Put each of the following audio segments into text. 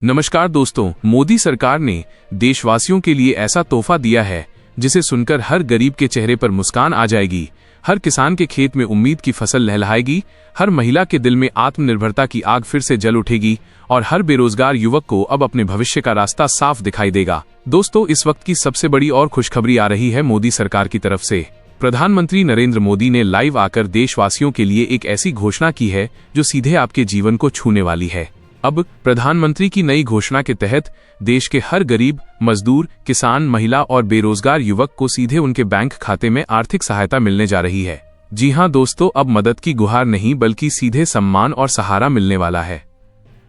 नमस्कार दोस्तों, मोदी सरकार ने देशवासियों के लिए ऐसा तोहफा दिया है जिसे सुनकर हर गरीब के चेहरे पर मुस्कान आ जाएगी, हर किसान के खेत में उम्मीद की फसल लहलहाएगी, हर महिला के दिल में आत्मनिर्भरता की आग फिर से जल उठेगी और हर बेरोजगार युवक को अब अपने भविष्य का रास्ता साफ दिखाई देगा। दोस्तों, इस वक्त की सबसे बड़ी और खुशखबरी आ रही है मोदी सरकार की तरफ से। प्रधानमंत्री नरेंद्र मोदी ने लाइव आकर देशवासियों के लिए एक ऐसी घोषणा की है जो सीधे आपके जीवन को छूने वाली है। अब प्रधानमंत्री की नई घोषणा के तहत देश के हर गरीब, मजदूर, किसान, महिला और बेरोजगार युवक को सीधे उनके बैंक खाते में आर्थिक सहायता मिलने जा रही है। जी हां दोस्तों, अब मदद की गुहार नहीं बल्कि सीधे सम्मान और सहारा मिलने वाला है।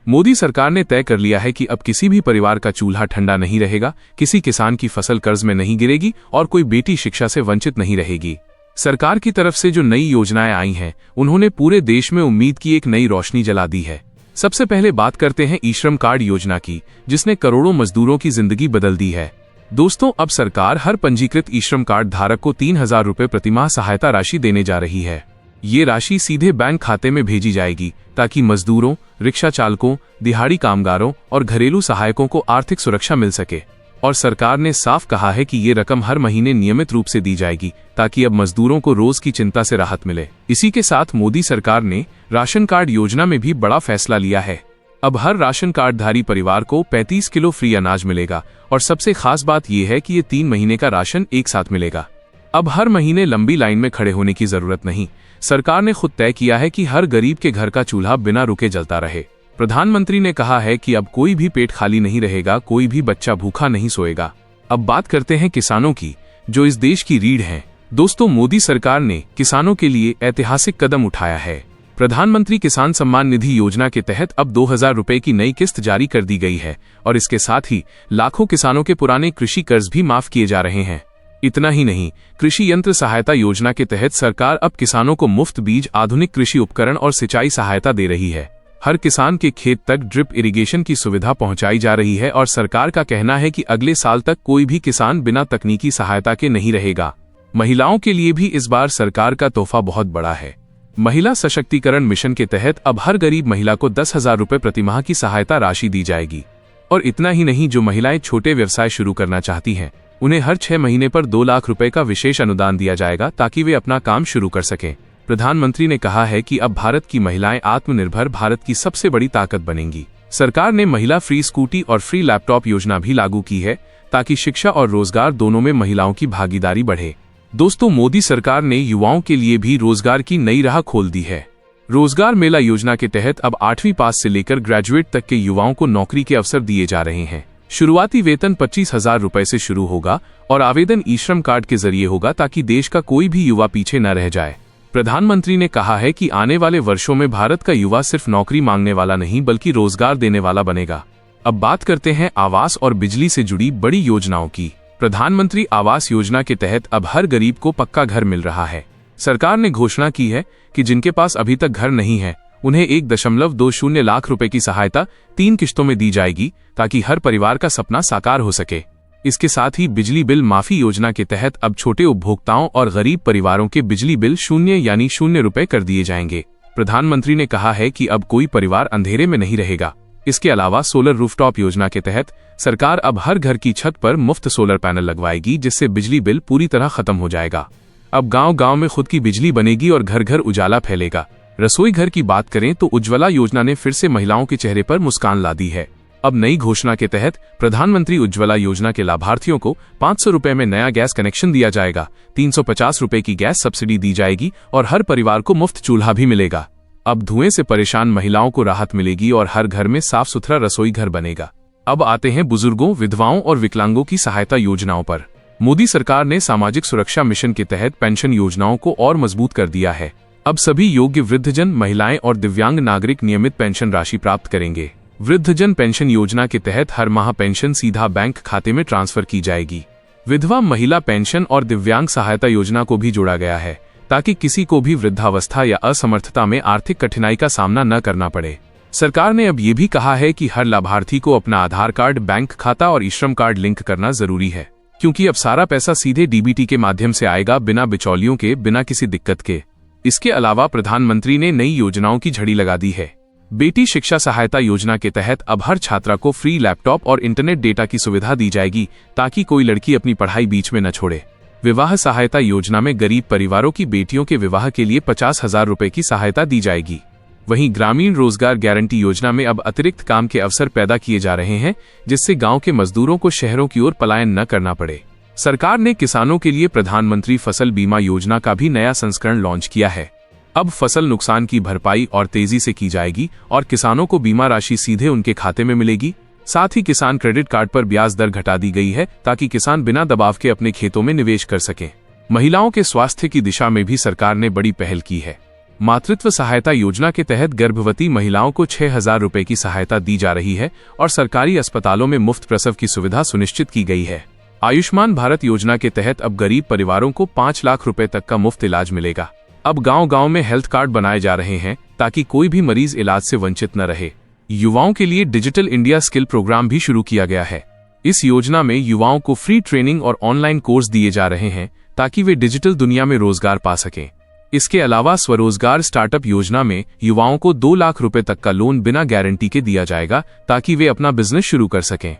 मोदी सरकार ने तय कर लिया है कि अब किसी भी परिवार का चूल्हा ठंडा नहीं रहेगा, किसी किसान की फसल कर्ज में नहीं गिरेगी और कोई बेटी शिक्षा से वंचित नहीं रहेगी। सरकार की तरफ से जो नई योजनाएं आई हैं, उन्होंने पूरे देश में उम्मीद की एक नई रोशनी जला दी है। सबसे पहले बात करते हैं ई-श्रम कार्ड योजना की, जिसने करोड़ों मजदूरों की जिंदगी बदल दी है। दोस्तों, अब सरकार हर पंजीकृत ई-श्रम कार्ड धारक को 3,000 रुपए प्रतिमाह सहायता राशि देने जा रही है। ये राशि सीधे बैंक खाते में भेजी जाएगी ताकि मजदूरों, रिक्शा चालकों, दिहाड़ी कामगारों और घरेलू सहायकों को आर्थिक सुरक्षा मिल सके। और सरकार ने साफ कहा है कि ये रकम हर महीने नियमित रूप से दी जाएगी ताकि अब मजदूरों को रोज की चिंता से राहत मिले। इसी के साथ मोदी सरकार ने राशन कार्ड योजना में भी बड़ा फैसला लिया है। अब हर राशन कार्डधारी परिवार को 35 किलो फ्री अनाज मिलेगा और सबसे खास बात यह है कि ये 3 महीने का राशन एक साथ मिलेगा। अब हर महीने लंबी लाइन में खड़े होने की जरूरत नहीं। सरकार ने खुद तय किया है कि हर गरीब के घर का चूल्हा बिना रुके जलता रहे। प्रधानमंत्री ने कहा है कि अब कोई भी पेट खाली नहीं रहेगा, कोई भी बच्चा भूखा नहीं सोएगा। अब बात करते हैं किसानों की, जो इस देश की रीढ़ हैं। दोस्तों, मोदी सरकार ने किसानों के लिए ऐतिहासिक कदम उठाया है। प्रधानमंत्री किसान सम्मान निधि योजना के तहत अब 2,000 रुपए की नई किस्त जारी कर दी गई है और इसके साथ ही लाखों किसानों के पुराने कृषि कर्ज भी माफ किए जा रहे हैं। इतना ही नहीं, कृषि यंत्र सहायता योजना के तहत सरकार अब किसानों को मुफ्त बीज, आधुनिक कृषि उपकरण और सिंचाई सहायता दे रही है। हर किसान के खेत तक ड्रिप इरिगेशन की सुविधा पहुंचाई जा रही है और सरकार का कहना है कि अगले साल तक कोई भी किसान बिना तकनीकी सहायता के नहीं रहेगा। महिलाओं के लिए भी इस बार सरकार का तोहफा बहुत बड़ा है। महिला सशक्तिकरण मिशन के तहत अब हर गरीब महिला को 10,000 रुपए प्रतिमाह की सहायता राशि दी जाएगी। और इतना ही नहीं, जो महिलाएं छोटे व्यवसाय शुरू करना चाहती हैं, उन्हें हर 6 महीने पर 2 लाख रुपए का विशेष अनुदान दिया जाएगा ताकि वे अपना काम शुरू कर सकें। प्रधानमंत्री ने कहा है कि अब भारत की महिलाएं आत्मनिर्भर भारत की सबसे बड़ी ताकत बनेंगी। सरकार ने महिला फ्री स्कूटी और फ्री लैपटॉप योजना भी लागू की है ताकि शिक्षा और रोजगार दोनों में महिलाओं की भागीदारी बढ़े। दोस्तों, मोदी सरकार ने युवाओं के लिए भी रोजगार की नई राह खोल दी है। रोजगार मेला योजना के तहत अब 8वीं पास से लेकर ग्रेजुएट तक के युवाओं को नौकरी के अवसर दिए जा रहे हैं। शुरुआती वेतन 25,000 रुपए से शुरू होगा और आवेदन ई-श्रम कार्ड के जरिए होगा ताकि देश का कोई भी युवा पीछे न रह जाए। प्रधानमंत्री ने कहा है कि आने वाले वर्षों में भारत का युवा सिर्फ नौकरी मांगने वाला नहीं बल्कि रोजगार देने वाला बनेगा। अब बात करते हैं आवास और बिजली से जुड़ी बड़ी योजनाओं की। प्रधानमंत्री आवास योजना के तहत अब हर गरीब को पक्का घर मिल रहा है। सरकार ने घोषणा की है कि जिनके पास अभी तक घर नहीं है, उन्हें 1.20 लाख रुपए की सहायता 3 किश्तों में दी जाएगी ताकि हर परिवार का सपना साकार हो सके। इसके साथ ही बिजली बिल माफी योजना के तहत अब छोटे उपभोक्ताओं और गरीब परिवारों के बिजली बिल 0 रुपए कर दिए जाएंगे। प्रधानमंत्री ने कहा है कि अब कोई परिवार अंधेरे में नहीं रहेगा। इसके अलावा सोलर रूफटॉप योजना के तहत सरकार अब हर घर की छत पर मुफ्त सोलर पैनल लगवाएगी, जिससे बिजली बिल पूरी तरह खत्म हो जाएगा। अब गांव-गांव में खुद की बिजली बनेगी और घर घर उजाला फैलेगा। रसोई घर की बात करें तो उज्ज्वला योजना ने फिर से महिलाओं के चेहरे पर मुस्कान ला दी है। अब नई घोषणा के तहत प्रधानमंत्री उज्ज्वला योजना के लाभार्थियों को 500 रुपए में नया गैस कनेक्शन दिया जाएगा, 350 रुपए की गैस सब्सिडी दी जाएगी और हर परिवार को मुफ्त चूल्हा भी मिलेगा। अब धुएं से परेशान महिलाओं को राहत मिलेगी और हर घर में साफ सुथरा रसोई घर बनेगा। अब आते हैं बुजुर्गों, विधवाओं और विकलांगों की सहायता योजनाओं पर। मोदी सरकार ने सामाजिक सुरक्षा मिशन के तहत पेंशन योजनाओं को और मजबूत कर दिया है। अब सभी योग्य वृद्धजन, महिलाएं और दिव्यांग नागरिक नियमित पेंशन राशि प्राप्त करेंगे। वृद्धजन पेंशन योजना के तहत हर माह पेंशन सीधा बैंक खाते में ट्रांसफर की जाएगी। विधवा महिला पेंशन और दिव्यांग सहायता योजना को भी जोड़ा गया है ताकि किसी को भी वृद्धावस्था या असमर्थता में आर्थिक कठिनाई का सामना न करना पड़े। सरकार ने अब ये भी कहा है कि हर लाभार्थी को अपना आधार कार्ड, बैंक खाता और ई-श्रम कार्ड लिंक करना जरूरी है, क्योंकि अब सारा पैसा सीधे डीबीटी के माध्यम से आएगा, बिना बिचौलियों के, बिना किसी दिक्कत के। इसके अलावा प्रधानमंत्री ने नई योजनाओं की झड़ी लगा दी है। बेटी शिक्षा सहायता योजना के तहत अब हर छात्रा को फ्री लैपटॉप और इंटरनेट डेटा की सुविधा दी जाएगी ताकि कोई लड़की अपनी पढ़ाई बीच में न छोड़े। विवाह सहायता योजना में गरीब परिवारों की बेटियों के विवाह के लिए 50,000 रुपए की सहायता दी जाएगी। वहीं ग्रामीण रोजगार गारंटी योजना में अब अतिरिक्त काम के अवसर पैदा किए जा रहे हैं, जिससे गांव के मजदूरों को शहरों की ओर पलायन न करना पड़े। सरकार ने किसानों के लिए प्रधानमंत्री फसल बीमा योजना का भी नया संस्करण लॉन्च किया है। अब फसल नुकसान की भरपाई और तेजी से की जाएगी और किसानों को बीमा राशि सीधे उनके खाते में मिलेगी। साथ ही किसान क्रेडिट कार्ड पर ब्याज दर घटा दी गई है ताकि किसान बिना दबाव के अपने खेतों में निवेश कर सकें। महिलाओं के स्वास्थ्य की दिशा में भी सरकार ने बड़ी पहल की है। मातृत्व सहायता योजना के तहत गर्भवती महिलाओं को 6,000 रुपए की सहायता दी जा रही है और सरकारी अस्पतालों में मुफ्त प्रसव की सुविधा सुनिश्चित की गई है। आयुष्मान भारत योजना के तहत अब गरीब परिवारों को 5 लाख रुपए तक का मुफ्त इलाज मिलेगा। अब गांव-गांव में हेल्थ कार्ड बनाए जा रहे हैं ताकि कोई भी मरीज इलाज से वंचित न रहे। युवाओं के लिए डिजिटल इंडिया स्किल प्रोग्राम भी शुरू किया गया है। इस योजना में युवाओं को फ्री ट्रेनिंग और ऑनलाइन कोर्स दिए जा रहे हैं ताकि वे डिजिटल दुनिया में रोजगार पा सकें। इसके अलावा स्वरोजगार स्टार्टअप योजना में युवाओं को 2 लाख रुपए तक का लोन बिना गारंटी के दिया जाएगा ताकि वे अपना बिजनेस शुरू कर सकें।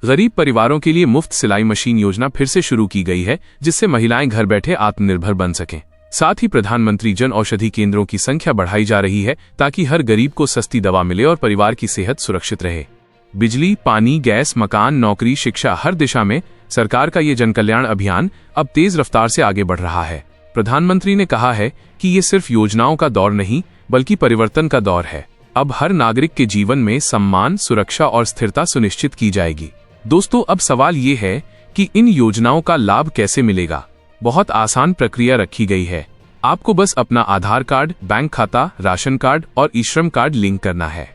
गरीब परिवारों के लिए मुफ्त सिलाई मशीन योजना फिर से शुरू की गई है, जिससे महिलाएं घर बैठे आत्मनिर्भर बन सकें। साथ ही प्रधानमंत्री जन औषधि केंद्रों की संख्या बढ़ाई जा रही है ताकि हर गरीब को सस्ती दवा मिले और परिवार की सेहत सुरक्षित रहे। बिजली, पानी, गैस, मकान, नौकरी, शिक्षा, हर दिशा में सरकार का ये जनकल्याण अभियान अब तेज रफ्तार से आगे बढ़ रहा है। प्रधानमंत्री ने कहा है कि ये सिर्फ योजनाओं का दौर नहीं बल्कि परिवर्तन का दौर है। अब हर नागरिक के जीवन में सम्मान, सुरक्षा और स्थिरता सुनिश्चित की जाएगी। दोस्तों, अब सवाल ये है कि इन योजनाओं का लाभ कैसे मिलेगा। बहुत आसान प्रक्रिया रखी गई है। आपको बस अपना आधार कार्ड, बैंक खाता, राशन कार्ड और ई-श्रम कार्ड लिंक करना है।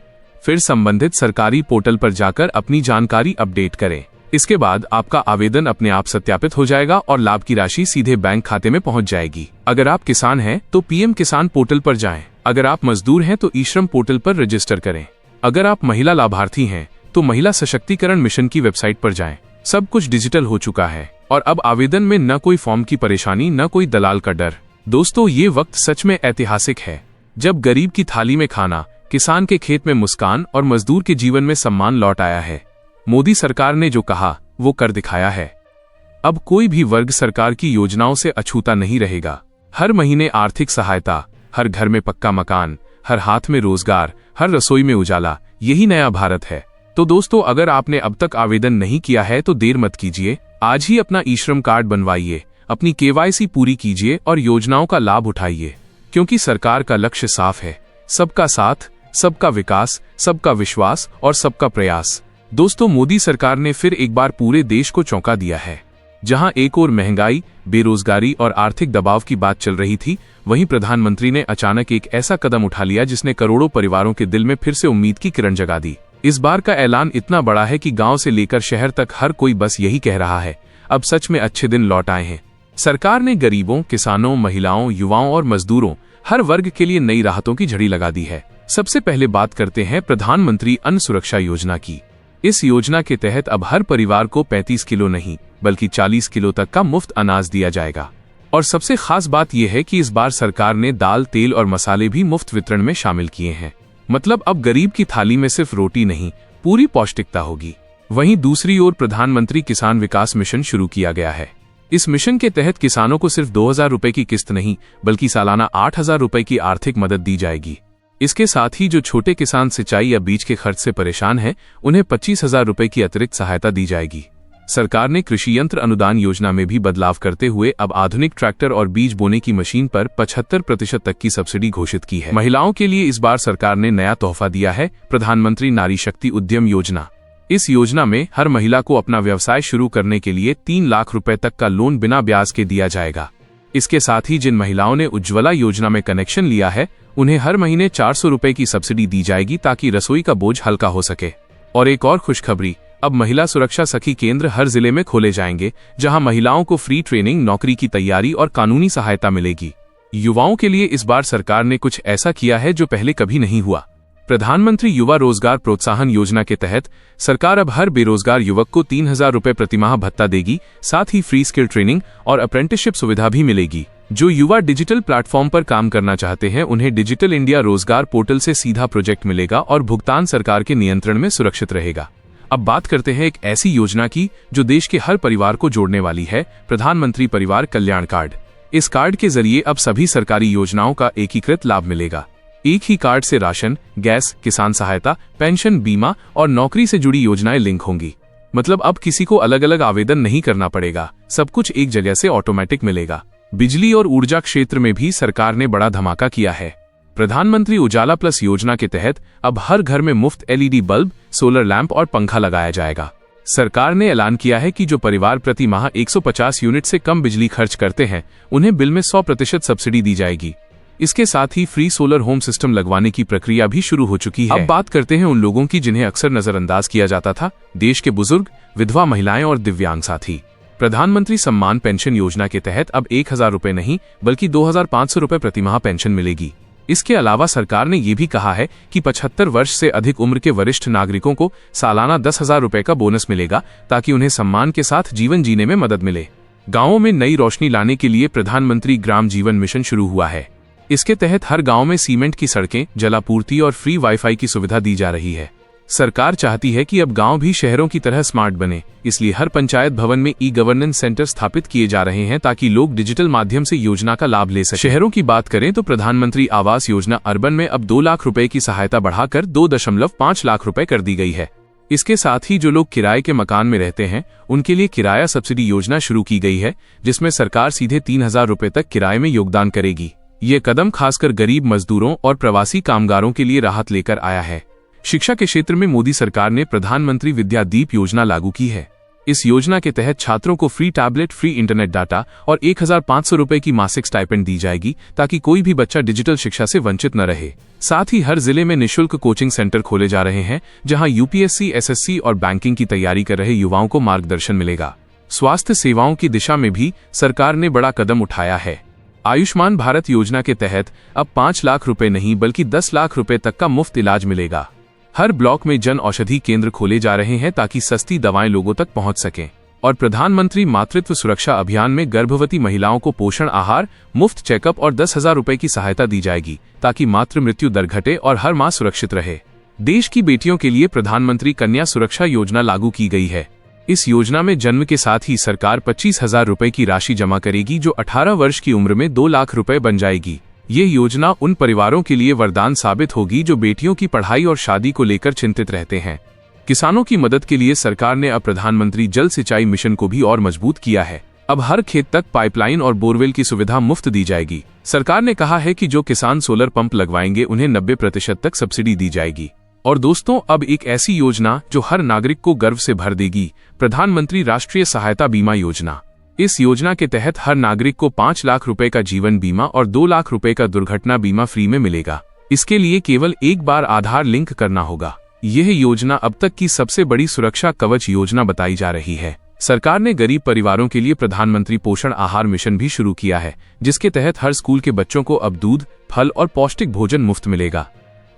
फिर संबंधित सरकारी पोर्टल पर जाकर अपनी जानकारी अपडेट करें। इसके बाद आपका आवेदन अपने आप सत्यापित हो जाएगा और लाभ की राशि सीधे बैंक खाते में पहुंच जाएगी। अगर आप किसान हैं तो पीएम किसान पोर्टल पर जाएं। अगर आप मजदूर हैं तो ई-श्रम पोर्टल पर रजिस्टर करें। अगर आप महिला लाभार्थी हैं तो महिला सशक्तिकरण मिशन की वेबसाइट पर जाएं। सब कुछ डिजिटल हो चुका है और अब आवेदन में न कोई फॉर्म की परेशानी, न कोई दलाल का डर। दोस्तों, ये वक्त सच में ऐतिहासिक है, जब गरीब की थाली में खाना, किसान के खेत में मुस्कान और मजदूर के जीवन में सम्मान लौट आया है। मोदी सरकार ने जो कहा वो कर दिखाया है। अब कोई भी वर्ग सरकार की योजनाओं से अछूता नहीं रहेगा। हर महीने आर्थिक सहायता, हर घर में पक्का मकान, हर हाथ में रोजगार, हर रसोई में उजाला, यही नया भारत है। तो दोस्तों, अगर आपने अब तक आवेदन नहीं किया है तो देर मत कीजिए। आज ही अपना ई-श्रम कार्ड बनवाइए, अपनी केवाईसी पूरी कीजिए और योजनाओं का लाभ उठाइए, क्योंकि सरकार का लक्ष्य साफ है। सबका साथ, सबका विकास, सबका विश्वास और सबका प्रयास। दोस्तों, मोदी सरकार ने फिर एक बार पूरे देश को चौंका दिया है। जहां एक ओर महंगाई, बेरोजगारी और आर्थिक दबाव की बात चल रही थी, वहीं प्रधानमंत्री ने अचानक एक ऐसा कदम उठा लिया जिसने करोड़ों परिवारों के दिल में फिर से उम्मीद की किरण जगा दी। इस बार का ऐलान इतना बड़ा है कि गांव से लेकर शहर तक हर कोई बस यही कह रहा है, अब सच में अच्छे दिन लौट आए हैं। सरकार ने गरीबों, किसानों, महिलाओं, युवाओं और मजदूरों, हर वर्ग के लिए नई राहतों की झड़ी लगा दी है। सबसे पहले बात करते हैं प्रधानमंत्री अन्न सुरक्षा योजना की। इस योजना के तहत अब हर परिवार को 35 किलो नहीं बल्कि 40 किलो तक का मुफ्त अनाज दिया जाएगा। और सबसे खास बात यह है कि इस बार सरकार ने दाल, तेल और मसाले भी मुफ्त वितरण में शामिल किए हैं। मतलब अब गरीब की थाली में सिर्फ रोटी नहीं, पूरी पौष्टिकता होगी। वहीं दूसरी ओर प्रधानमंत्री किसान विकास मिशन शुरू किया गया है। इस मिशन के तहत किसानों को सिर्फ 2,000 रुपए की किस्त नहीं बल्कि सालाना 8,000 रुपए की आर्थिक मदद दी जाएगी। इसके साथ ही जो छोटे किसान सिंचाई या बीज के खर्च से परेशान हैं, उन्हें 25,000 रुपए की अतिरिक्त सहायता दी जाएगी। सरकार ने कृषि यंत्र अनुदान योजना में भी बदलाव करते हुए अब आधुनिक ट्रैक्टर और बीज बोने की मशीन पर 75% तक की सब्सिडी घोषित की है। महिलाओं के लिए इस बार सरकार ने नया तोहफा दिया है, प्रधानमंत्री नारी शक्ति उद्यम योजना। इस योजना में हर महिला को अपना व्यवसाय शुरू करने के लिए 3 लाख रुपए तक का लोन बिना ब्याज के दिया जाएगा। इसके साथ ही जिन महिलाओं ने उज्ज्वला योजना में कनेक्शन लिया है, उन्हें हर महीने 400 रुपए की सब्सिडी दी जाएगी ताकि रसोई का बोझ हल्का हो सके। और एक और खुशखबरी, अब महिला सुरक्षा सखी केंद्र हर जिले में खोले जाएंगे, जहां महिलाओं को फ्री ट्रेनिंग, नौकरी की तैयारी और कानूनी सहायता मिलेगी। युवाओं के लिए इस बार सरकार ने कुछ ऐसा किया है जो पहले कभी नहीं हुआ। प्रधानमंत्री युवा रोजगार प्रोत्साहन योजना के तहत सरकार अब हर बेरोजगार युवक को 3,000 रुपए प्रतिमाह भत्ता देगी। साथ ही फ्री स्किल ट्रेनिंग और अप्रेंटिसशिप सुविधा भी मिलेगी। जो युवा डिजिटल प्लेटफॉर्म पर काम करना चाहते हैं उन्हें डिजिटल इंडिया रोजगार पोर्टल से सीधा प्रोजेक्ट मिलेगा और भुगतान सरकार के नियंत्रण में सुरक्षित रहेगा। अब बात करते हैं एक ऐसी योजना की जो देश के हर परिवार को जोड़ने वाली है, प्रधानमंत्री परिवार कल्याण कार्ड। इस कार्ड के जरिए अब सभी सरकारी योजनाओं का एकीकृत लाभ मिलेगा। एक ही कार्ड से राशन, गैस, किसान सहायता, पेंशन, बीमा और नौकरी से जुड़ी योजनाएं लिंक होंगी। मतलब अब किसी को अलग अलग आवेदन नहीं करना पड़ेगा, सब कुछ एक जगह से ऑटोमेटिक मिलेगा। बिजली और ऊर्जा क्षेत्र में भी सरकार ने बड़ा धमाका किया है। प्रधानमंत्री उजाला प्लस योजना के तहत अब हर घर में मुफ्त एलईडी बल्ब, सोलर लैंप और पंखा लगाया जाएगा। सरकार ने ऐलान किया है कि जो परिवार प्रति माह 150 यूनिट से कम बिजली खर्च करते हैं उन्हें बिल में 100% सब्सिडी दी जाएगी। इसके साथ ही फ्री सोलर होम सिस्टम लगवाने की प्रक्रिया भी शुरू हो चुकी है। अब बात करते हैं उन लोगों की जिन्हें अक्सर नजरअंदाज किया जाता था, देश के बुजुर्ग, विधवा महिलाएं और दिव्यांग साथी। प्रधानमंत्री सम्मान पेंशन योजना के तहत अब 1000 रुपए नहीं बल्कि 2500 रुपए प्रतिमाह पेंशन मिलेगी। इसके अलावा सरकार ने यह भी कहा है कि 75 वर्ष से अधिक उम्र के वरिष्ठ नागरिकों को सालाना 10,000 रुपए का बोनस मिलेगा ताकि उन्हें सम्मान के साथ जीवन जीने में मदद मिले। गांवों में नई रोशनी लाने के लिए प्रधानमंत्री ग्राम जीवन मिशन शुरू हुआ है। इसके तहत हर गांव में सीमेंट की सड़कें, जलापूर्ति और फ्री वाईफाई की सुविधा दी जा रही है। सरकार चाहती है कि अब गांव भी शहरों की तरह स्मार्ट बने, इसलिए हर पंचायत भवन में ई-गवर्नेंस सेंटर स्थापित किए जा रहे हैं ताकि लोग डिजिटल माध्यम से योजना का लाभ ले सकें। शहरों की बात करें तो प्रधानमंत्री आवास योजना अर्बन में अब 2 लाख रुपए की सहायता बढ़ाकर 2.5 लाख रुपए कर दी गई है। इसके साथ ही जो लोग किराए के मकान में रहते हैं उनके लिए किराया सब्सिडी योजना शुरू की गई है, जिसमें सरकार सीधे 3000 रुपए तक किराए में योगदान करेगी। ये कदम खासकर गरीब मजदूरों और प्रवासी कामगारों के लिए राहत लेकर आया है। शिक्षा के क्षेत्र में मोदी सरकार ने प्रधानमंत्री विद्या दीप योजना लागू की है। इस योजना के तहत छात्रों को free tablet, free internet data और 1500 रुपए की मासिक स्टाइपेंड दी जाएगी ताकि कोई भी बच्चा डिजिटल शिक्षा से वंचित न रहे। साथ ही हर जिले में निःशुल्क कोचिंग सेंटर खोले जा रहे हैं जहां यूपीएससी, एसएससी और बैंकिंग की तैयारी कर रहे युवाओं को मार्गदर्शन मिलेगा। स्वास्थ्य सेवाओं की दिशा में भी सरकार ने बड़ा कदम उठाया है। आयुष्मान भारत योजना के तहत अब 5 लाख रुपए नहीं बल्कि 10 लाख रुपए तक का मुफ्त इलाज मिलेगा। हर ब्लॉक में जन औषधि केंद्र खोले जा रहे हैं ताकि सस्ती दवाएं लोगों तक पहुंच सकें। और प्रधानमंत्री मातृत्व सुरक्षा अभियान में गर्भवती महिलाओं को पोषण आहार, मुफ्त चेकअप और 10,000 रुपए की सहायता दी जाएगी ताकि मातृ मृत्यु दर घटे और हर मां सुरक्षित रहे। देश की बेटियों के लिए प्रधानमंत्री कन्या सुरक्षा योजना लागू की गई है। इस योजना में जन्म के साथ ही सरकार 25,000 रुपए की राशि जमा करेगी जो 18 वर्ष की उम्र में 2 लाख रुपए बन जाएगी। ये योजना उन परिवारों के लिए वरदान साबित होगी जो बेटियों की पढ़ाई और शादी को लेकर चिंतित रहते हैं। किसानों की मदद के लिए सरकार ने अब प्रधानमंत्री जल सिंचाई मिशन को भी और मजबूत किया है। अब हर खेत तक पाइपलाइन और बोरवेल की सुविधा मुफ्त दी जाएगी। सरकार ने कहा है कि जो किसान सोलर पंप लगवाएंगे उन्हें 90% तक सब्सिडी दी जाएगी। और दोस्तों, अब एक ऐसी योजना जो हर नागरिक को गर्व से भर देगी, प्रधानमंत्री राष्ट्रीय सहायता बीमा योजना। इस योजना के तहत हर नागरिक को 5 लाख रुपए का जीवन बीमा और 2 लाख रुपए का दुर्घटना बीमा फ्री में मिलेगा। इसके लिए केवल एक बार आधार लिंक करना होगा। यह योजना अब तक की सबसे बड़ी सुरक्षा कवच योजना बताई जा रही है। सरकार ने गरीब परिवारों के लिए प्रधानमंत्री पोषण आहार मिशन भी शुरू किया है, जिसके तहत हर स्कूल के बच्चों को अब दूध, फल और पौष्टिक भोजन मुफ्त मिलेगा।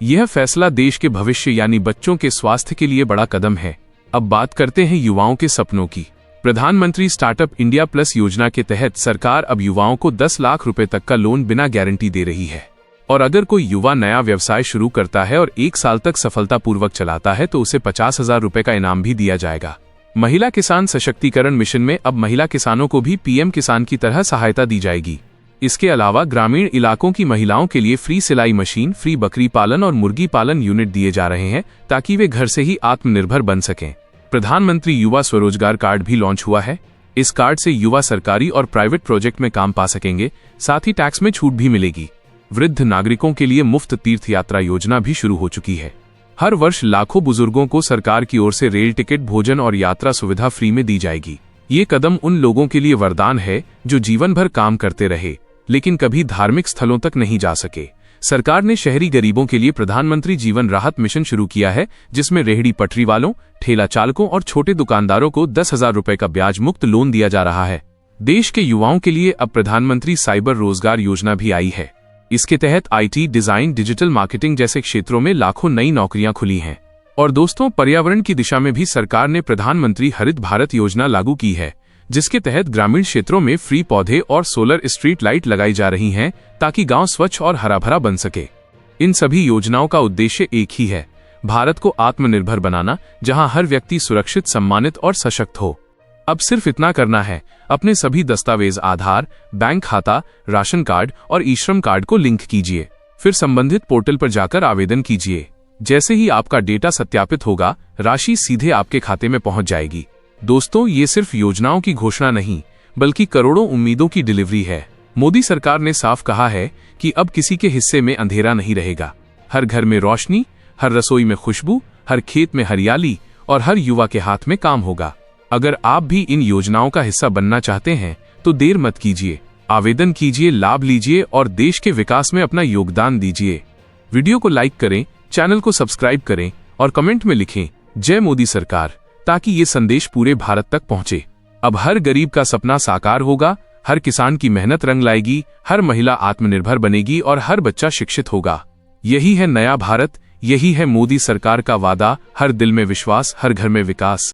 यह फैसला देश के भविष्य यानी बच्चों के स्वास्थ्य के लिए बड़ा कदम है। अब बात करते हैं युवाओं के सपनों की। प्रधानमंत्री स्टार्टअप इंडिया प्लस योजना के तहत सरकार अब युवाओं को 10 लाख रुपए तक का लोन बिना गारंटी दे रही है। और अगर कोई युवा नया व्यवसाय शुरू करता है और 1 साल तक सफलतापूर्वक चलाता है तो उसे 50,000 रुपए का इनाम भी दिया जाएगा। महिला किसान सशक्तिकरण मिशन में अब महिला किसानों को भी पीएम किसान की तरह सहायता दी जाएगी। इसके अलावा ग्रामीण इलाकों की महिलाओं के लिए फ्री सिलाई मशीन, फ्री बकरी पालन और मुर्गी पालन यूनिट दिए जा रहे हैं ताकि वे घर से ही आत्मनिर्भर बन सकें। प्रधानमंत्री युवा स्वरोजगार कार्ड भी लॉन्च हुआ है। इस कार्ड से युवा सरकारी और प्राइवेट प्रोजेक्ट में काम पा सकेंगे, साथ ही टैक्स में छूट भी मिलेगी। वृद्ध नागरिकों के लिए मुफ्त तीर्थ यात्रा योजना भी शुरू हो चुकी है। हर वर्ष लाखों बुजुर्गों को सरकार की ओर से रेल टिकट, भोजन और यात्रा सुविधा फ्री में दी जाएगी। ये कदम उन लोगों के लिए वरदान है जो जीवन भर काम करते रहे लेकिन कभी धार्मिक स्थलों तक नहीं जा सके। सरकार ने शहरी गरीबों के लिए प्रधानमंत्री जीवन राहत मिशन शुरू किया है, जिसमें रेहड़ी पटरी वालों, ठेला चालकों और छोटे दुकानदारों को 10,000 रुपए का ब्याज मुक्त लोन दिया जा रहा है। देश के युवाओं के लिए अब प्रधानमंत्री साइबर रोजगार योजना भी आई है। इसके तहत आईटी, डिजाइन, डिजिटल मार्केटिंग जैसे क्षेत्रों में लाखों नई नौकरियां खुली हैं। और दोस्तों, पर्यावरण की दिशा में भी सरकार ने प्रधानमंत्री हरित भारत योजना लागू की है, जिसके तहत ग्रामीण क्षेत्रों में फ्री पौधे और सोलर स्ट्रीट लाइट लगाई जा रही हैं ताकि गांव स्वच्छ और हरा भरा बन सके। इन सभी योजनाओं का उद्देश्य एक ही है, भारत को आत्मनिर्भर बनाना, जहां हर व्यक्ति सुरक्षित, सम्मानित और सशक्त हो। अब सिर्फ इतना करना है, अपने सभी दस्तावेज आधार, बैंक खाता, राशन कार्ड और ई-श्रम कार्ड को लिंक कीजिए। फिर संबंधित पोर्टल पर जाकर आवेदन कीजिए। जैसे ही आपका डेटा सत्यापित होगा, राशि सीधे आपके खाते में पहुंच जाएगी। दोस्तों, ये सिर्फ योजनाओं की घोषणा नहीं, बल्कि करोड़ों उम्मीदों की डिलीवरी है। मोदी सरकार ने साफ कहा है कि अब किसी के हिस्से में अंधेरा नहीं रहेगा। हर घर में रोशनी, हर रसोई में खुशबू, हर खेत में हरियाली और हर युवा के हाथ में काम होगा। अगर आप भी इन योजनाओं का हिस्सा बनना चाहते हैं तो देर मत कीजिए, आवेदन कीजिए, लाभ लीजिए और देश के विकास में अपना योगदान दीजिए। वीडियो को लाइक करें, चैनल को सब्सक्राइब करें और कमेंट में लिखें जय मोदी सरकार, ताकि ये संदेश पूरे भारत तक पहुंचे। अब हर गरीब का सपना साकार होगा, हर किसान की मेहनत रंग लाएगी, हर महिला आत्मनिर्भर बनेगी और हर बच्चा शिक्षित होगा। यही है नया भारत, यही है मोदी सरकार का वादा। हर दिल में विश्वास, हर घर में विकास।